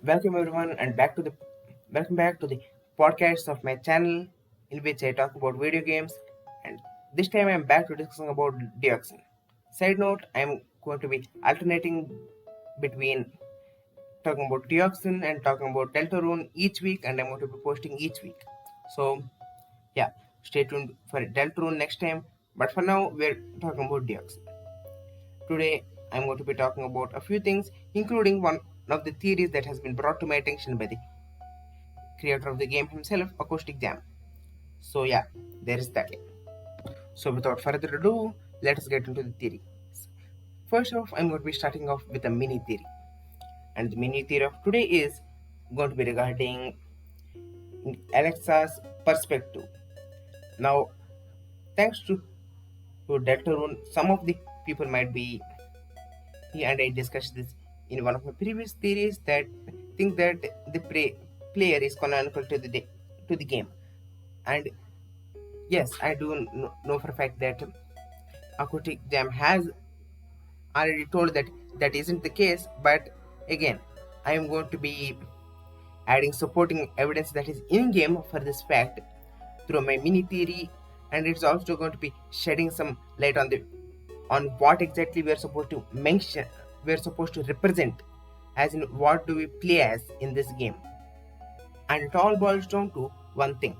Welcome everyone and welcome back to the podcast of my channel in which I talk about video games, and this time I am back to discussing about Deoxynn. Side note, I am going to be alternating between talking about Deoxynn and talking about Deltarune each week, and I'm going to be posting each week. So yeah, stay tuned for Deltarune next time, but for now we're talking about Deoxynn. Today, I'm going to be talking about a few things, including one of the theories that has been brought to my attention by the creator of the game himself, Acoustic Jam. So, yeah, there is that. So, without further ado, let us get into the theory. First off, I'm going to be starting off with a mini theory. And the mini theory of today is going to be regarding Alexa's perspective. Now, thanks to Deltarune, some of the people might be, and I discussed this in one of my previous theories, that think that the player is canonical to the game. And yes, I do know for a fact that Acoustic Jam has already told that that isn't the case, but again, I am going to be adding supporting evidence that is in game for this fact through my mini theory, and it's also going to be shedding some light on what exactly we are supposed to mention, we are supposed to represent, as in what do we play as in this game. And it all boils down to one thing: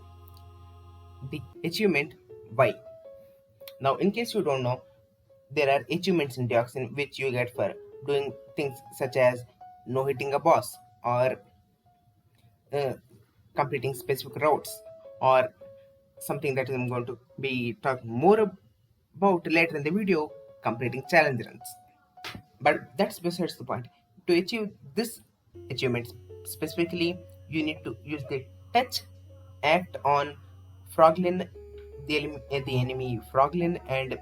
the achievement why. Now, in case you don't know, there are achievements in Deoxynn which you get for doing things such as no hitting a boss, or uh, completing specific routes, or something that I'm going to be talking more about later in the video, completing challenge runs. But that's besides the point. To achieve this achievement specifically, you need to use the touch act on Froglin, the enemy Froglin, and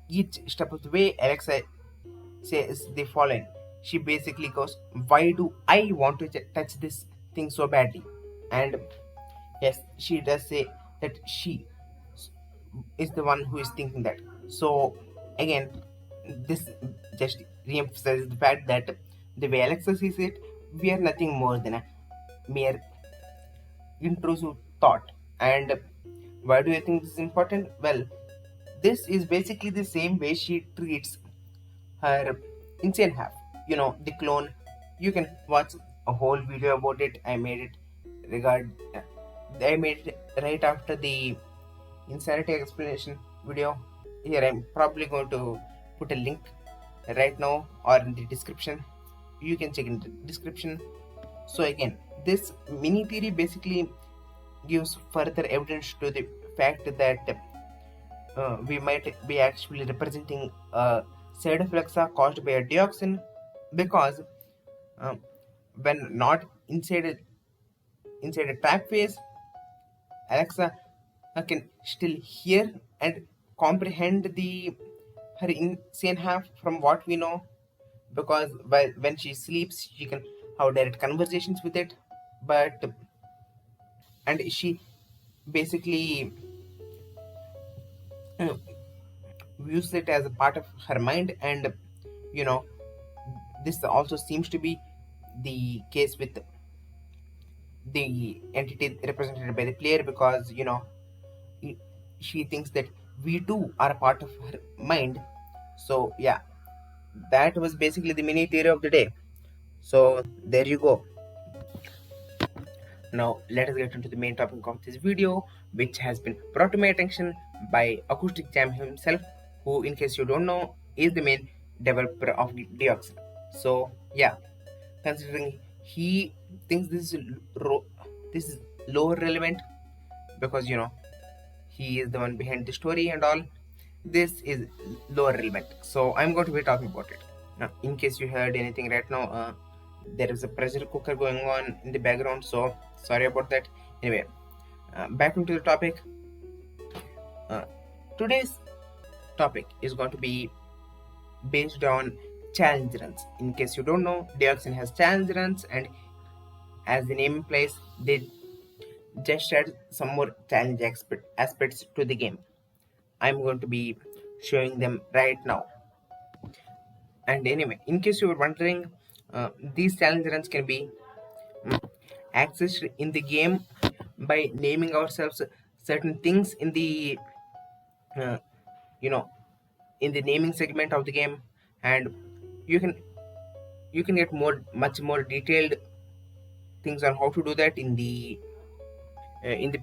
each step of the way, Alexa says the following. She basically goes, "Why do I want to touch this thing so badly?" And yes, she does say that she is the one who is thinking that. So again, this just re-emphasizes the fact that the way Alexa sees it, we are nothing more than a mere intrusive thought. And why do I think this is important? Well, this is basically the same way she treats her insane half. The clone. You can watch a whole video about it. I made it right after the insanity explanation video. Here I'm probably going to put a link right now or in the description. You can check in the description. So again, this mini theory basically gives further evidence to the fact that we might be actually representing a side of Alexa caused by a Deoxynn, because when not inside a trap phase, Alexa can still hear and comprehend her insane half from what we know, because when she sleeps she can have direct conversations with it, but and she basically uh, views it as a part of her mind. And you know this also seems to be the case with the entity represented by the player, because she thinks that we too are a part of her mind. So yeah, that was basically the mini theory of the day. So there you go. Now let us get into the main topic of this video, which has been brought to my attention by Acoustic Jam himself, who, in case you don't know, is the main developer of Deoxynn. So yeah, considering he thinks this is lower relevant, because he is the one behind the story and all, this is lower relevant. So I'm going to be talking about it. Now, in case you heard anything right now, there is a pressure cooker going on in the background, so sorry about that. Anyway, back into the topic. Today's topic is going to be based on challenge runs. In case you don't know, Deoxynn has challenge runs, and as the name implies, they just add some more challenge aspects to the game. I'm going to be showing them right now. And anyway, in case you were wondering, These challenge runs can be mm, accessed in the game by naming ourselves certain things in the uh, you know in the naming segment of the game, and you can get much more detailed things on how to do that in the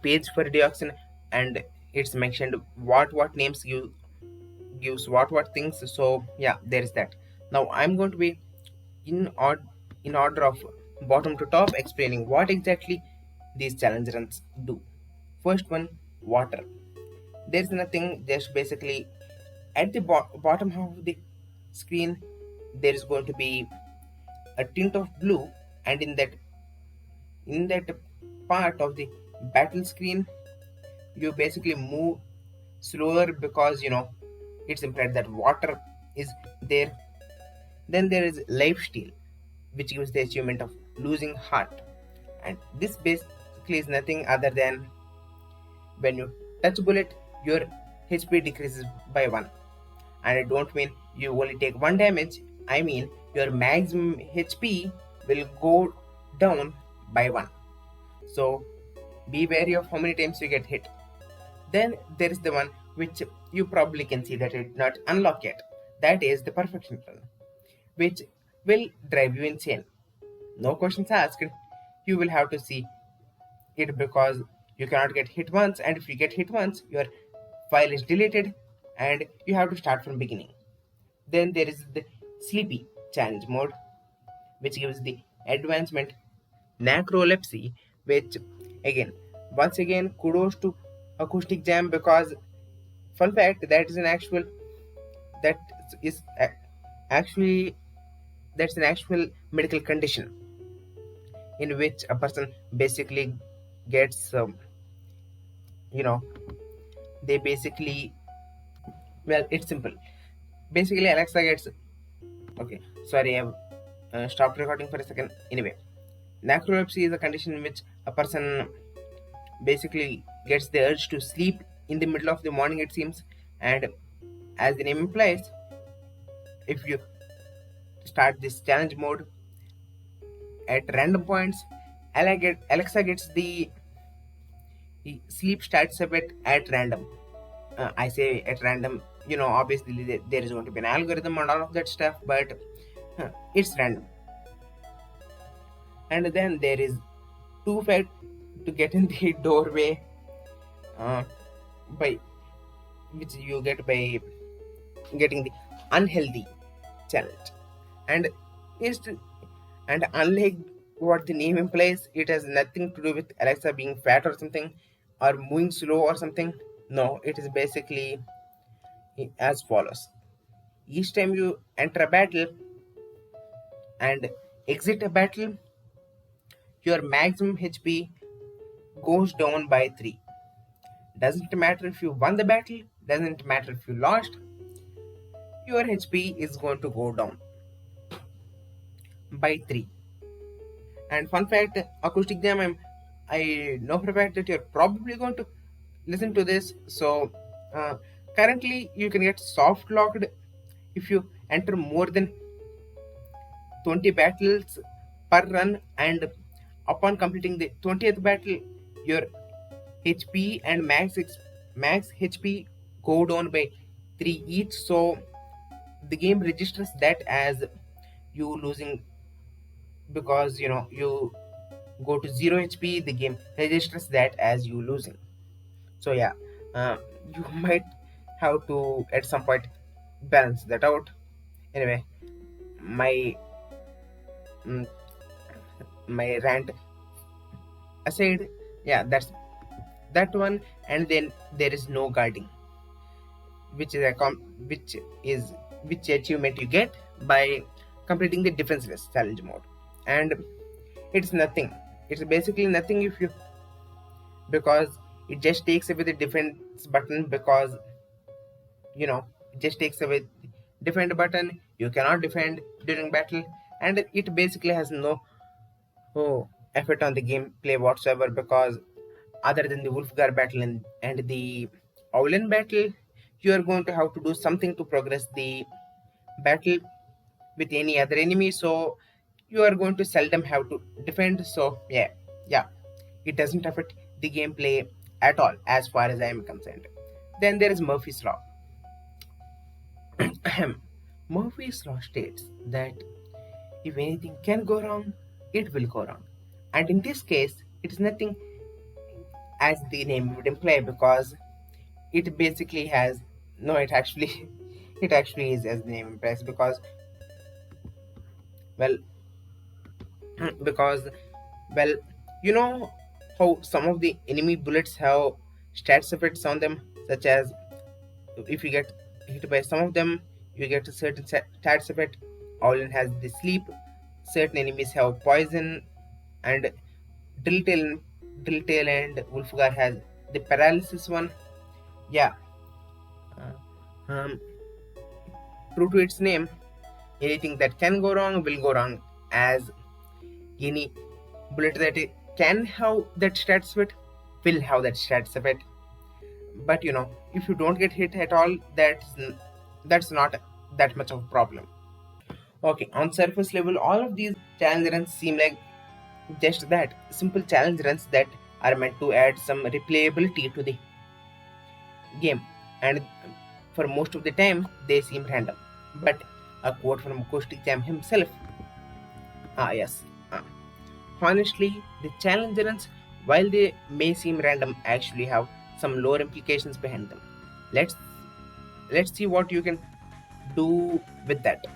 page for Deoxynn, and it's mentioned what names you gives what things. So yeah, there is that. Now I'm going to be in order of bottom to top explaining what exactly these challenge runs do. First one, water. There's nothing, just basically at the bottom half of the screen there is going to be a tint of blue, and in that part of the battle screen you basically move slower because it's implied that water is there. Then there is life steal, which gives the achievement of losing heart, and this basically is nothing other than when you touch bullet your HP decreases by 1. And I don't mean you only take 1 damage, I mean your maximum HP will go down by 1. So be wary of how many times you get hit. Then there is the one which you probably can see that it not unlocked yet. That is the perfection run, which will drive you insane. No questions asked. You will have to see it because you cannot get hit once, and if you get hit once, your file is deleted and you have to start from beginning. Then there is the sleepy challenge mode, which gives the advancement narcolepsy, which again, once again, kudos to Acoustic Jam because fun fact that is actually that's an actual medical condition in which a person basically gets you know they basically, well, it's simple. Basically Alexa gets, okay, sorry, I've stopped recording for a second. Anyway, narcolepsy is a condition in which a person basically gets the urge to sleep in the middle of the morning, it seems. And as the name implies, if you start this challenge mode at random points, Alexa gets the sleep starts a bit at random. I say at random, obviously there is going to be an algorithm and all of that stuff, but it's random. And then there is two fact to get in the doorway, uh, by which you get by getting the unhealthy challenge. And is and unlike what the name implies, it has nothing to do with Alexa being fat or something, or moving slow or something. No, it is basically as follows. Each time you enter a battle and exit a battle, your maximum HP goes down by 3. Doesn't matter if you won the battle, doesn't matter if you lost, your HP is going to go down by 3. And fun fact, Acoustic Jam, I know for a fact that you're probably going to listen to this. So uh, currently you can get soft locked if you enter more than 20 battles per run, and upon completing the 20th battle, your HP and max HP go down by 3 each. So the game registers that as you losing, because you go to 0 HP, the game registers that as you losing. So yeah, you might have to at some point balance that out. Anyway, my mm, my rant aside, yeah, that's that one. And then there is no guarding, which is which achievement you get by completing the defenseless challenge mode. And it's nothing, it's basically nothing if you, because it just takes away the defense button, because it just takes away defend button, you cannot defend during battle, and it basically has no effect on the gameplay whatsoever, because other than the Wolfgar battle and the Owlin battle, you are going to have to do something to progress the battle with any other enemy. So you are going to seldom have to defend. So yeah, it doesn't affect the gameplay at all as far as I am concerned. Then there is Murphy's Law. Murphy's Law states that if anything can go wrong, it will go wrong. And in this case, it is nothing as the name would imply, because it basically has no, it actually it actually is as the name implies, because well because well you know how some of the enemy bullets have stats effects on them, such as if you get hit by some of them, you get a certain stats effect. Owlin has the sleep, certain enemies have poison, and Drilltail, Drilltail and Wolfgar has the paralysis one. Yeah, um, true to its name, anything that can go wrong will go wrong, as any bullet that can have that stats effect will have that stats effect. But if you don't get hit at all, that's not that much of a problem. Okay, on surface level, all of these challenge runs seem like just that simple challenge runs that are meant to add some replayability to the game, and for most of the time they seem random. But a quote from Caustic Jam himself. Yes. Honestly, the challenge runs, while they may seem random, actually have some lower implications behind them. Let's let's see what you can do with that.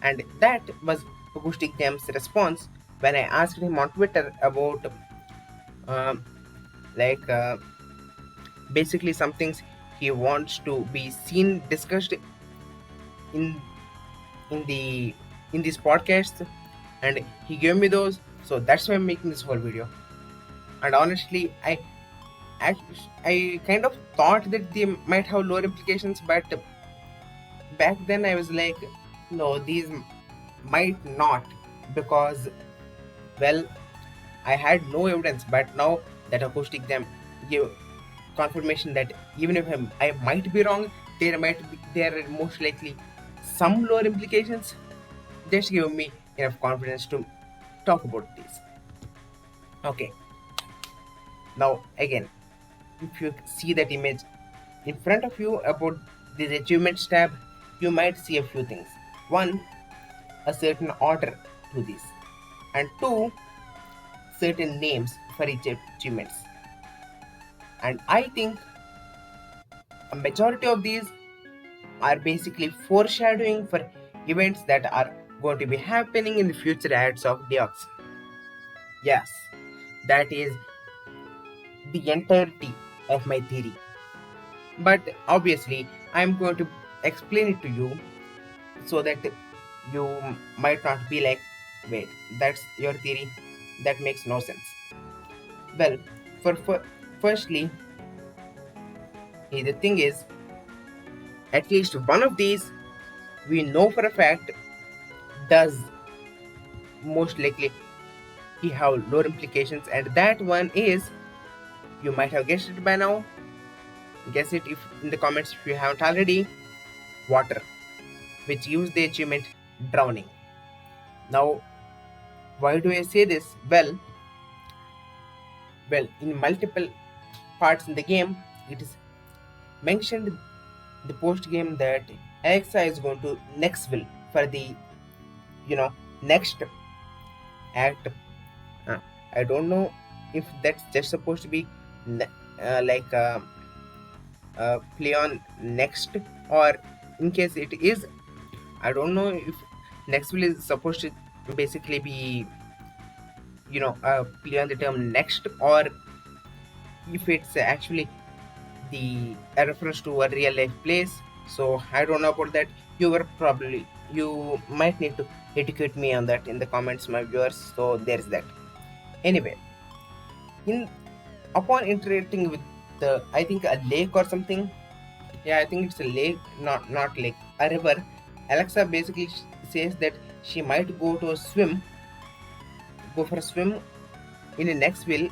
And that was Acoustic Jam's response when I asked him on Twitter about um, like basically some things he wants to be seen discussed in in the in this podcast, and he gave me those, so that's why I'm making this whole video. And honestly, I, I kind of thought that they might have lower implications, but back then I was like, no, these might not, because well, I had no evidence. But now that Acoustic Jam gave confirmation that even if I might be wrong, there are most likely some lower implications, just give me enough confidence to talk about this. Okay, now again, if you see that image in front of you about this achievements tab, you might see a few things. One, a certain order to this, and two, certain names for each achievements. And I think a majority of these are basically foreshadowing for events that are going to be happening in the future ads of Deoxynn. Yes, that is the entirety of my theory. But obviously, I'm going to explain it to you so that you might not be like, wait, that's your theory? That makes no sense. Well, for firstly, the thing is, at least one of these we know for a fact does most likely he have lower implications, and that one is, you might have guessed it by now. Guess it if in the comments if you haven't already. Water, which gives the achievement drowning. Now, why do I say this? Well, in multiple parts in the game, it is mentioned in the post game that Alexa is going to Nextville for the next act. I don't know if that's just supposed to be like play on next, or in case it is, I don't know if Nextville is supposed to basically be play on the term next, or if it's actually a reference to a real life place. So I don't know about that. You might need to educate me on that in the comments, my viewers. So there's that. Anyway, in upon interacting with the, I think, a lake or something. Yeah, I think it's a lake, not lake, a river. Alexa basically says that she might go for a swim in the next will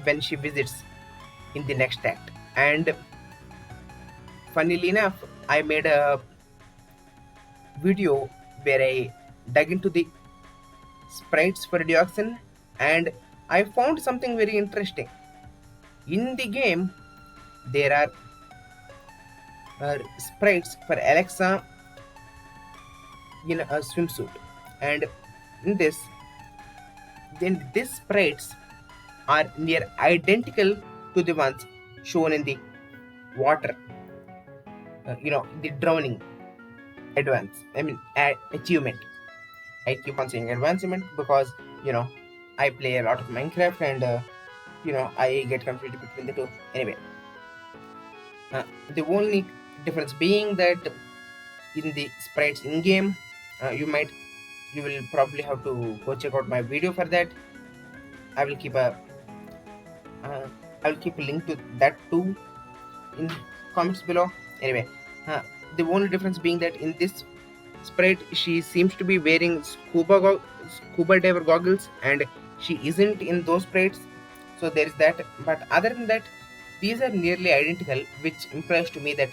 when she visits in the next act. And funnily enough, I made a video where I dug into the sprites for Deoxynn, and I found something very interesting. In the game, there are sprites for Alexa in a swimsuit, and in this, then these sprites are near identical to the ones shown in the water. The drowning achievement. I keep on saying advancement because I play a lot of Minecraft, and I get confused between the two. Anyway, the only difference being that in the sprites in game, you will probably have to go check out my video for that. I will keep a link to that too in comments below. Anyway, the only difference being that in this sprite she seems to be wearing scuba diver goggles, and she isn't in those sprites, so there is that. But other than that, these are nearly identical, which implies to me that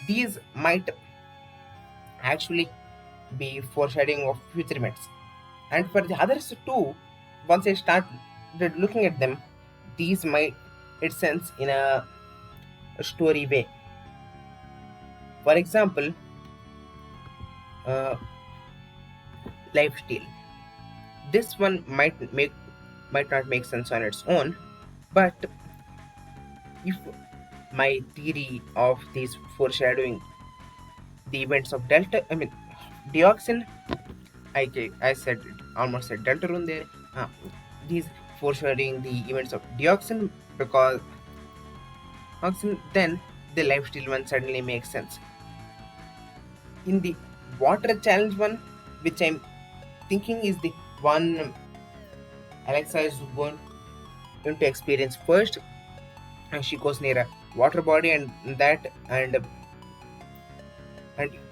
these might actually be foreshadowing of future events. And for the others too, once I started looking at them, these might make sense in a story way. For example, lifesteal. This one might not make sense on its own, but if my theory of these foreshadowing the events of Deoxynn, I said almost said Deltarune there. These foreshadowing the events of Deoxynn, because then the lifesteal one suddenly makes sense. In the water challenge one, which I'm thinking is the one Alexa is going to experience first, and she goes near a water body, and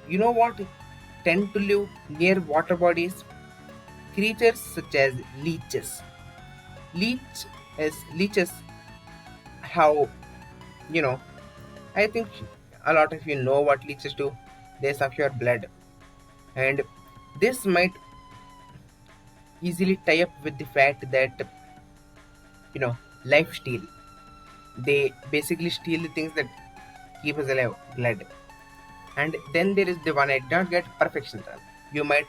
you know what tend to live near water bodies? Creatures such as leeches. Leeches have, I think a lot of you know what leeches do. They suck your blood, and this might easily tie up with the fact that life steal. They basically steal the things that keep us alive, blood. And then there is the one I did not get, perfection run. You might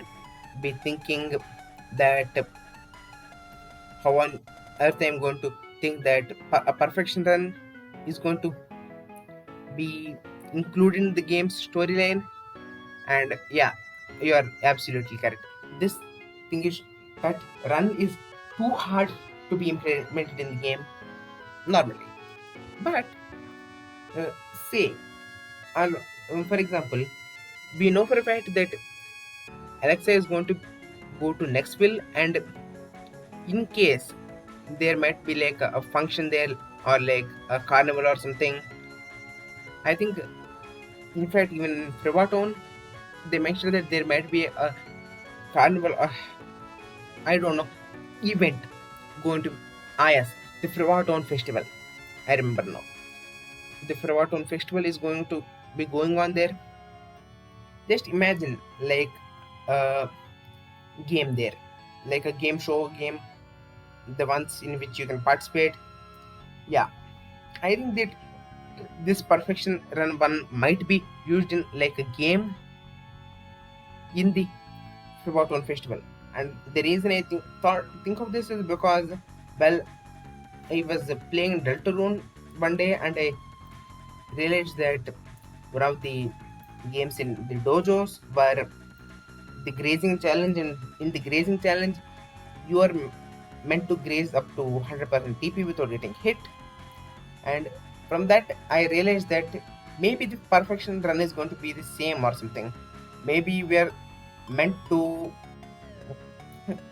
be thinking that how on earth I'm going to think that a perfection run is going to be included in the game's storyline. And yeah, you are absolutely correct. This thing is that run is too hard to be implemented in the game normally. But say, for example, we know for a fact that Alexa is going to go to Nextville, and in case there might be like a function there, or like a carnival or something, I think, in fact, even in Privatone, they mentioned that there might be a carnival, or I don't know, event going to yes, the Privatone festival. I remember now. The Privatone festival is going to be going on there. Just imagine like a game there, like a game show game, the ones in which you can participate. Yeah, I think that this perfection run one might be used in like a game in the Privatone festival. And the reason I think of this is because, well, I was playing Deltarune one day, and I realized that one of the games in the dojos were the grazing challenge, and in the grazing challenge you are meant to graze up to 100% TP without getting hit. And from that I realized that maybe the perfection run is going to be the same or something. Maybe we are meant to,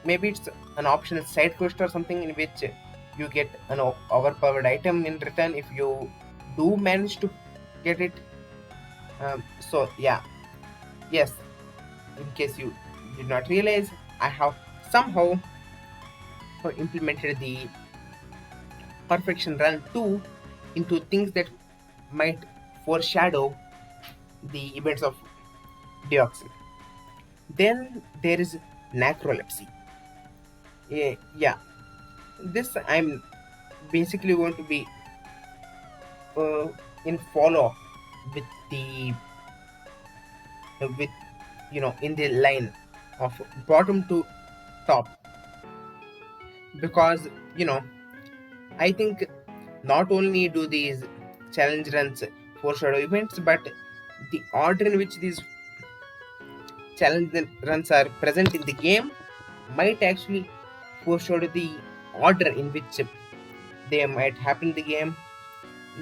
maybe it's an optional side quest or something in which you get an overpowered item in return if you do manage to get it. So yeah, yes, in case you did not realize, I have somehow implemented the perfection run 2 into things that might foreshadow the events of Deoxynn. Then there is narcolepsy. Yeah, this I'm basically going to be uh, in follow with the with in the line of bottom to top, because I think not only do these challenge runs foreshadow events, but the order in which these challenge runs are present in the game might actually foreshadow the order in which they might happen in the game.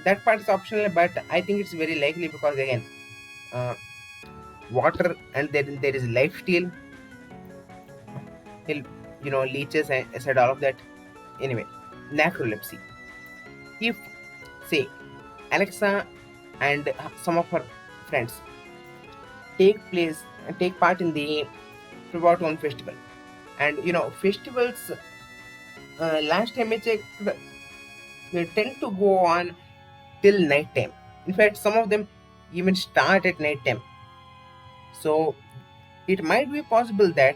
That part is optional, but I think it's very likely because again, uh, water, and then there is life steal, leeches, and said all of that. Anyway, narcolepsy. If say Alexa and some of her friends take part in the Privatone festival, and festivals, last time I checked, they tend to go on till night time. In fact, some of them even start at night time. So it might be possible that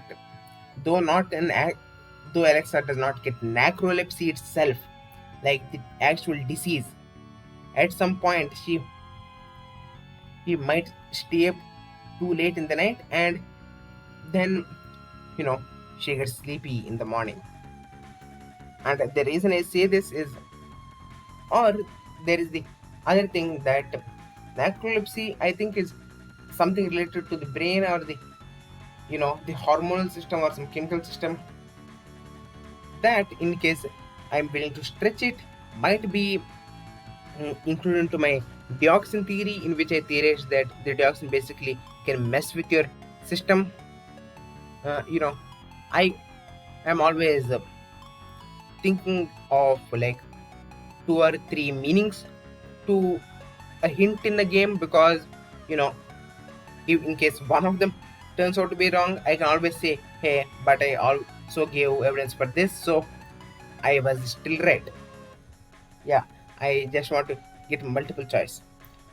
though not an though Alexa does not get narcolepsy itself, like the actual disease, at some point she might stay up too late in the night, and then you know she gets sleepy in the morning. And the reason I say this is, or there is the other thing, that narcolepsy I think is something related to the brain, or the hormonal system or some chemical system, that in case I'm willing to stretch it, might be included into my Deoxynn theory, in which I theorize that the Deoxynn basically can mess with your system. I am always thinking of like two or three meanings to a hint in the game, because you know if in case one of them turns out to be wrong, I can always say, hey, but I also gave evidence for this, so I was still right. Yeah, I just want to get multiple choice.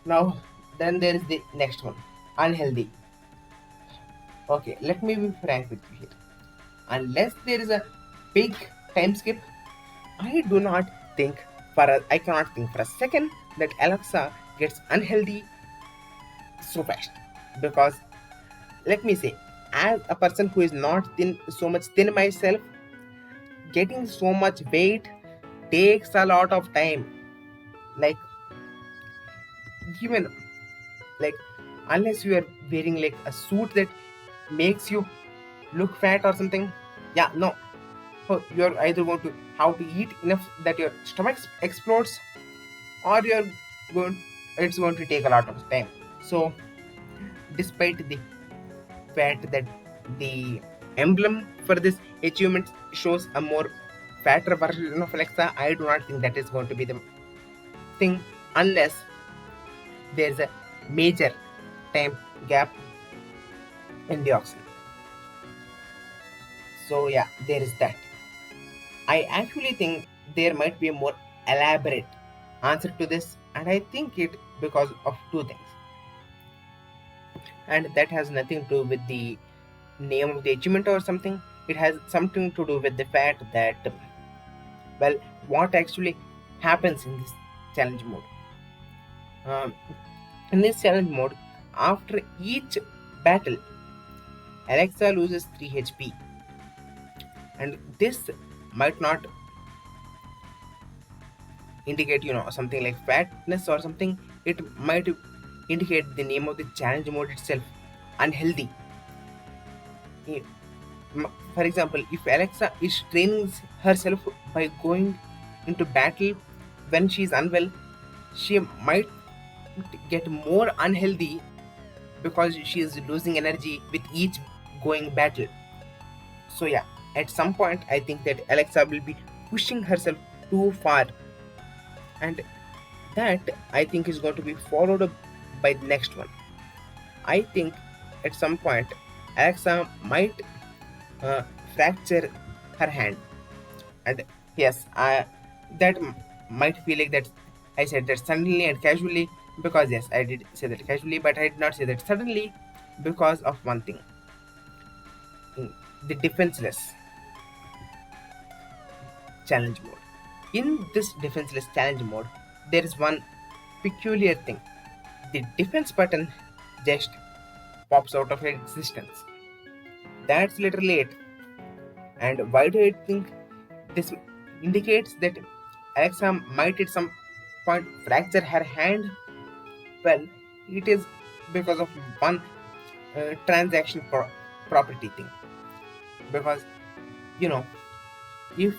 Now, then there is the next one, unhealthy. Okay, let me be frank with you here. Unless there is a big time skip, I do not think I cannot think for a second that Alexa gets unhealthy so fast. Because let me say, as a person who is not so much thin myself, getting so much weight takes a lot of time. Like, even like, unless you are wearing like a suit that makes you look fat or something, yeah, no. So you're either going to have to eat enough that your stomach explodes, or it's going to take a lot of time. So despite the fact that the emblem for this achievement shows a more fatter version of Alexa, I do not think that is going to be the thing, unless there's a major time gap in Deoxynn. So yeah, there is that. I actually think there might be a more elaborate answer to this, and I think it because of two things. And that has nothing to do with the name of the achievement or something. It has something to do with the fact that, well, what actually happens in this challenge mode. In this challenge mode, after each battle, Alexa loses 3 HP, and this might not indicate something like fatness or something. It might indicate the name of the challenge mode itself, unhealthy. For example, if Alexa is training herself by going into battle when she is unwell, she might get more unhealthy because she is losing energy with each going battle. So yeah, at some point I think that Alexa will be pushing herself too far, and that I think is going to be followed up by the next one. I think at some point Alexa might uh, fracture her hand, and yes, that might feel like that I said that suddenly and casually, because yes, I did say that casually, but I did not say that suddenly, because of one thing. the defenseless challenge mode. In this defenseless challenge mode, there is one peculiar thing. The defense button just pops out of existence. That's literally it. And why do I think this indicates that Alexa might at some point fracture her hand? Well, it is because of one transaction property thing. Because, you know, if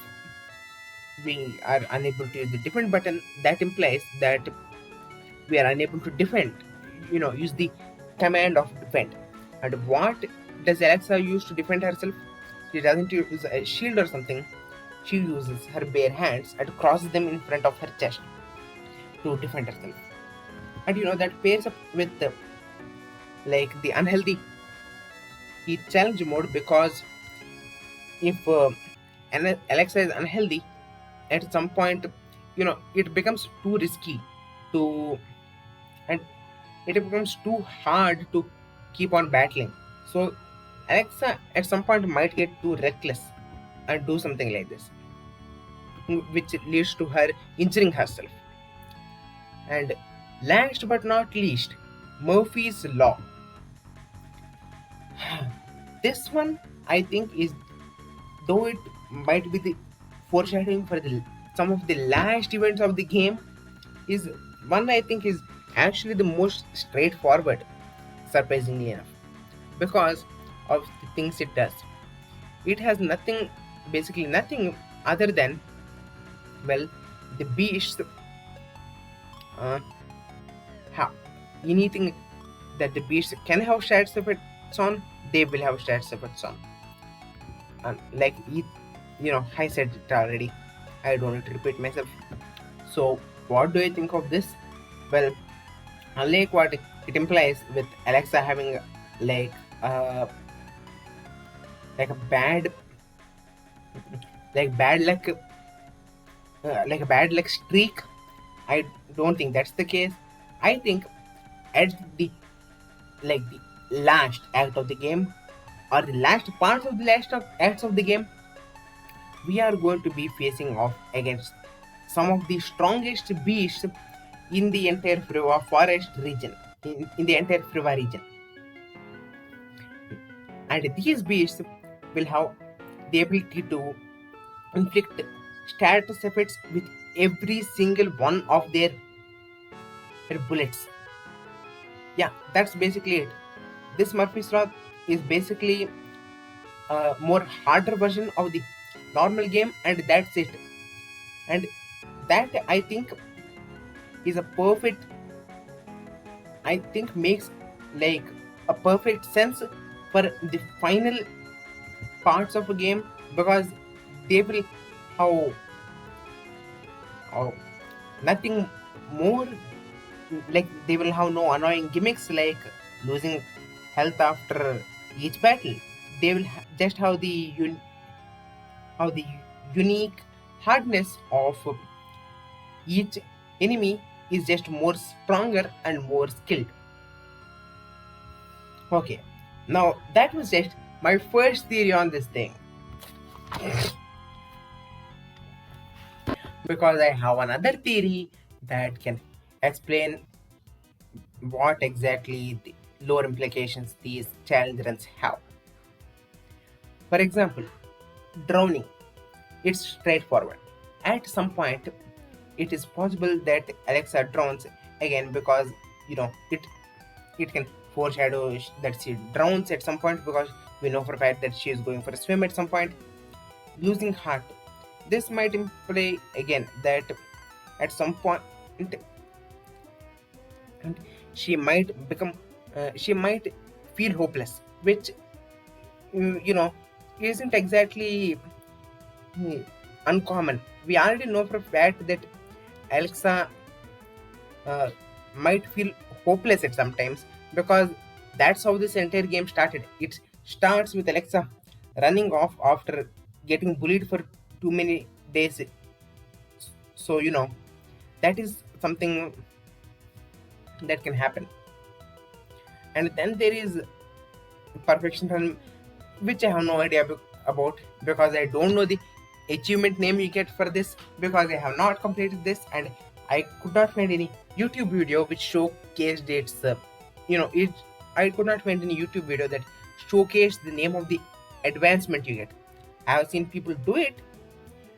we are unable to use the defend button, that implies that we are unable to defend, use the command of defend. And what does Alexa use to defend herself? She doesn't use a shield or something. She uses her bare hands and crosses them in front of her chest to defend herself. And that pairs up with the unhealthy challenge mode, because if Alexa is unhealthy, at some point, it becomes too risky and it becomes too hard to keep on battling. So Alexa at some point might get too reckless and do something like this, which leads to her injuring herself. And last but not least, Murphy's Law. This one, I think, is, though it might be the foreshadowing for some of the last events of the game, is one I think is actually the most straightforward, surprisingly enough, because of the things it does. It has basically nothing other than, well, the beasts, anything that the beasts can have stats effects on, they will have stats effects on. Like I said it already, I don't need to repeat myself. So what do I think of this? Well, unlike what it implies with Alexa having like a bad luck, like a bad luck streak, I don't think that's the case. I think at the last act of the game, or the last parts of the last acts of the game, we are going to be facing off against some of the strongest beasts in the entire Friva forest region, in the entire Friva region. And these beasts will have the ability to inflict status effects with every single one of their bullets. Yeah, that's basically it. This Murphy's Law is basically a more harder version of the normal game, and that's it. And that, I think, is makes like a perfect sense for the final parts of a game, because they will have nothing more, like they will have no annoying gimmicks like losing health after each battle. They will just have the unique hardness of each enemy is just more stronger and more skilled. Okay, now that was just my first theory on this thing, because I have another theory that can explain what exactly the lore implications these challenge runs have. For example, drowning. It's straightforward. At some point, it is possible that Alexa drowns again, because it can foreshadow that she drowns at some point, because we know for a fact that she is going for a swim at some point. Losing heart. This might imply again that at some point she might feel hopeless, which isn't exactly uncommon. We already know for a fact that Alexa might feel hopeless at sometimes, because that's how this entire game started. It starts with Alexa running off after getting bullied for too many days. So that is something that can happen. And then there is perfection run, which I have no idea about, because I don't know the achievement name you get for this, because I have not completed this, and I could not find any YouTube video which showcased its it. I could not find any YouTube video that showcased the name of the advancement you get. I have seen people do it.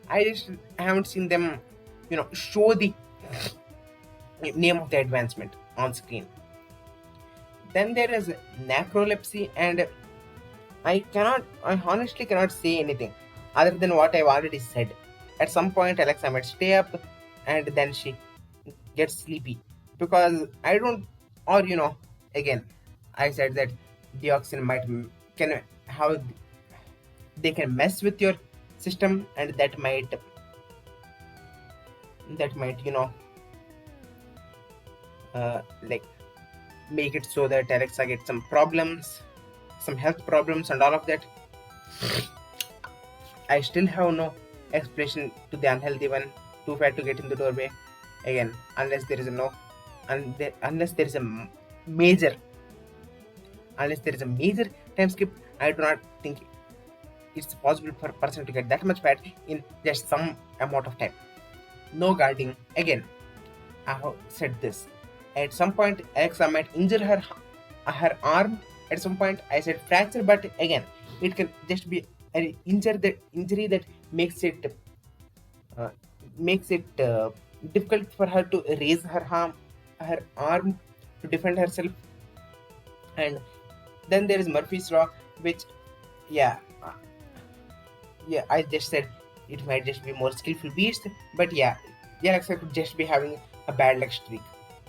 I just haven't seen them, show the name of the advancement on screen. Then there is necrolepsy, and I honestly cannot say anything other than what I've already said. At some point, Alexa might stay up, and then she gets sleepy, because I don't, or again, I said that Deoxynn can how they can mess with your system, and that might like make it so that Alexa gets some problems, some health problems, and all of that. I still have no explanation to the unhealthy one, too fat to get in the doorway. Again, unless there is a major time skip, I do not think it's possible for a person to get that much fat in just some amount of time. No guarding. Again, I have said this. At some point, Alexa might injure her arm. At some point, I said fracture, but again, it can just be an injury that makes it difficult for her to raise her arm to defend herself. And then there is Murphy's Law, which, yeah, I just said it might just be more skillful beast, but Alexa could just be having a bad luck streak.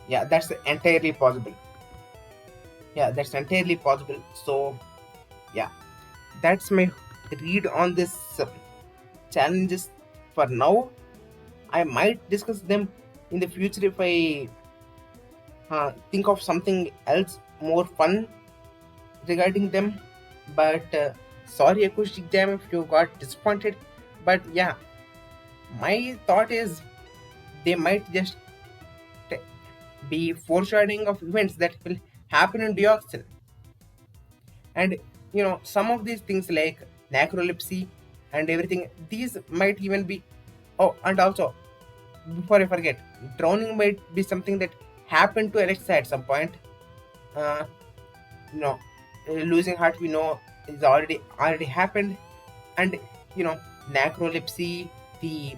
That's entirely possible. So, that's my read on this challenges for now. I might discuss them in the future if I think of something else more fun regarding them. But sorry, Acoustic Jam, if you got disappointed. But my thought is they might just be foreshadowing of events that will happen in Deoxynn. And some of these things like necrolepsy and everything, these might even be, and also, before I forget, drowning might be something that happened to Alexa at some point. Losing heart, we know, is already happened. And necrolepsy, the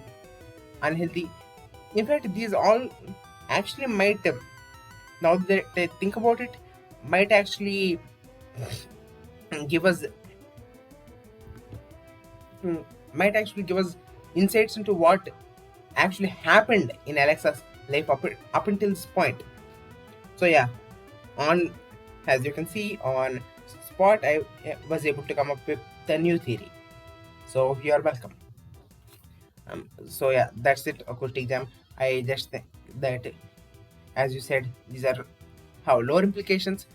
unhealthy, in fact, these all actually might, now that I think about it, might actually give us insights into what actually happened in Alexa's life up until this point. So as you can see on spot, I was able to come up with the new theory. So you're welcome. That's it, Acoustic Jam. I just think that, as you said, these are lower implications.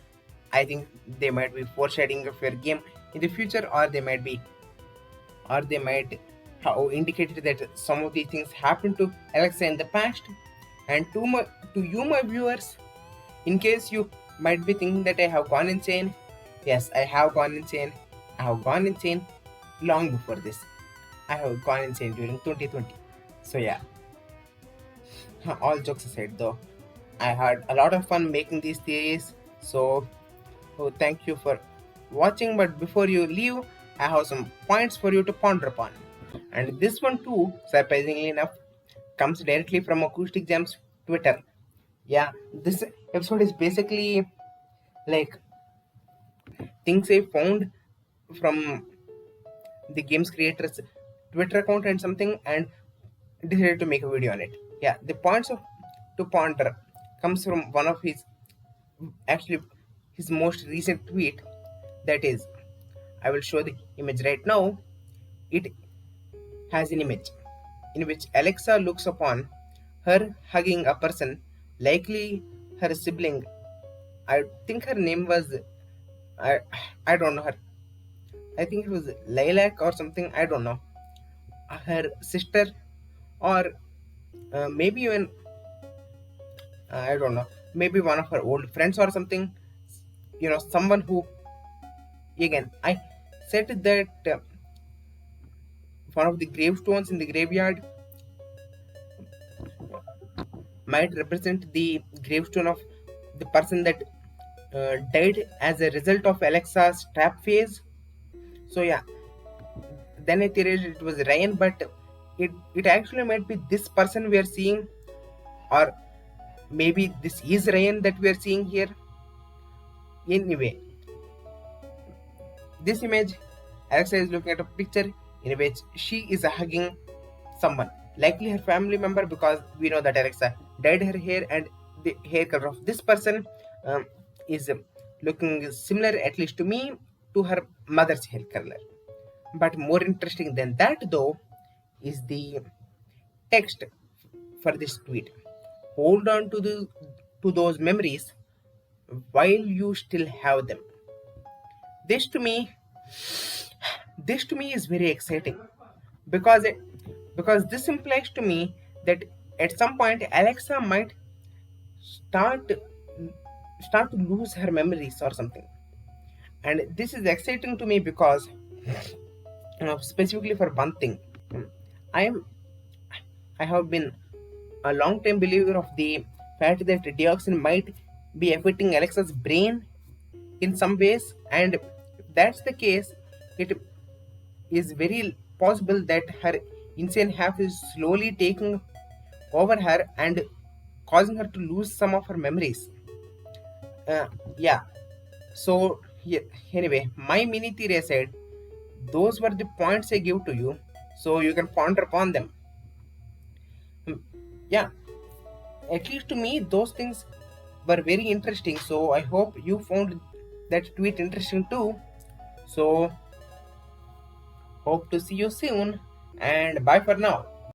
I think they might be foreshadowing of your game in the future, or they might have indicated that some of these things happened to Alexa in the past. And to you, my viewers, in case you might be thinking that I have gone insane, yes, I have gone insane. I have gone insane long before this. I have gone insane during 2020. So all jokes aside though, I had a lot of fun making these theories. So thank you for watching. But before you leave, I have some points for you to ponder upon. And this one too, surprisingly enough, comes directly from Acoustic Jam's Twitter. This episode is basically like things I found from the game's creator's Twitter account and something, and decided to make a video on it. The points to ponder comes from one of his most recent tweet. That is, I will show the image right now. It has an image in which Alexa looks upon her hugging a person, likely her sibling. I think her name was, I don't know her. I think it was Lilac or something. I don't know. Her sister, or maybe even I don't know. Maybe one of her old friends or something. Someone who, again, said that one of the gravestones in the graveyard might represent the gravestone of the person that died as a result of Alexa's trap phase. So yeah, then I theorized it was Ryan, but it actually might be this person we are seeing, or maybe this is Ryan that we are seeing here. Anyway, this image, Alexa is looking at a picture in which she is hugging someone, likely her family member, because we know that Alexa dyed her hair and the hair color of this person is looking similar, at least to me, to her mother's hair color. But more interesting than that, though, is the text for this tweet. Hold on to those memories while you still have them. This to me is very exciting because this implies to me that at some point Alexa might start to lose her memories or something, and this is exciting to me because specifically for one thing, I have been a long time believer of the fact that Deoxynn might be affecting Alexa's brain in some ways, and if that's the case, it is very possible that her insane half is slowly taking over her and causing her to lose some of her memories. Yeah. So yeah, anyway, my mini theory aside, those were the points I give to you, so you can ponder upon them. Yeah, at least to me, those things were very interesting. So I hope you found that tweet interesting too. So hope to see you soon, and bye for now.